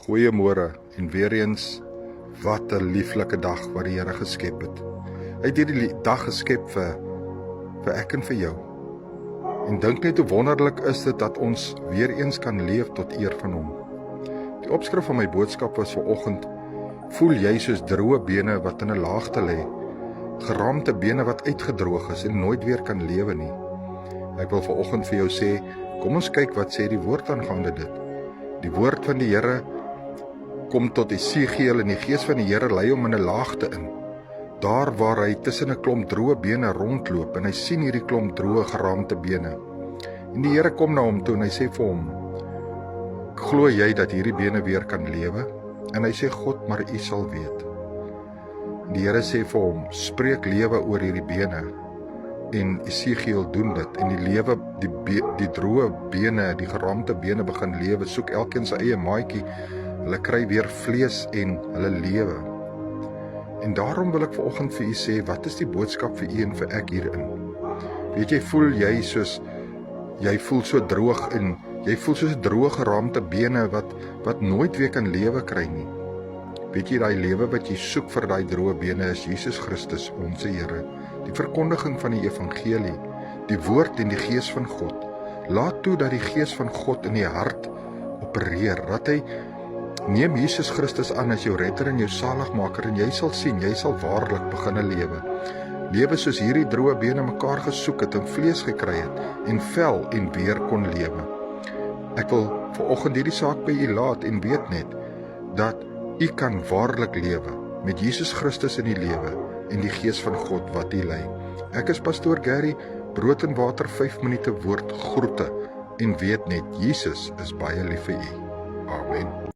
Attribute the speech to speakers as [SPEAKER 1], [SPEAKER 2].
[SPEAKER 1] Goeiemôre en weer eens, wat 'n lieflike dag wat die Here geskep het. Hy het hierdie dag geskep vir ek en vir jou. En dink net hoe wonderlik is dit dat ons weer eens kan leef tot eer van hom. Die opskrif van my boodskap was vanoggend: voel jy soos droë bene wat in 'n laagte lê, geraamte bene wat uitgedroog is en nooit weer kan lewe nie. Ek wil vanoggend vir jou sê, kom ons kyk wat sê die woord aangaande dit. Die woord van die Here kom tot Esegiel en die gees van die Here lei hom in 'n laagte in. Daar waar hy tussen 'n klomp droë bene rondloop en hy sien hierdie klomp droë geraamte bene. En die Here kom na hom toe en hy sê vir hom: "Glo jy dat hierdie bene weer kan lewe?" En hy sê: "God, maar U sal weet." En die Here sê vir hom: "Spreek lewe oor hierdie bene." En Esegiel doen dit en die lewe, die droë bene, die geraamte bene begin lewe, soek elkeen sy eie maatjie. Hulle kry weer vlees en hulle lewe. En daarom wil ek vanoggend vir u sê, wat is die boodskap vir u en vir ek hierin? Weet jy, voel jy soos, jy voel so droog en jy voel soos droë geraamte bene wat nooit weer kan lewe kry nie. Weet jy, daai lewe wat jy soek vir daai droë bene is Jesus Christus, ons Here. Die verkondiging van die evangelie, die woord en die gees van God. Laat toe dat die gees van God in die hart opereer, dat hy neem Jesus Christus aan as jou redder en jou saligmaker en jy sal sien, jy sal waarlik begin lewe. Lewe soos hierdie droë bene mekaar gesoek het en vlees gekry het en vel en weer kon lewe. Ek wil vanoggend hierdie saak by u laat en weet net dat u kan waarlik lewe met Jesus Christus in die lewe en die gees van God wat u lei. Ek is pastoor Gary, brood en water 5 minute woord groete en weet net, Jesus is baie lief vir u. Amen.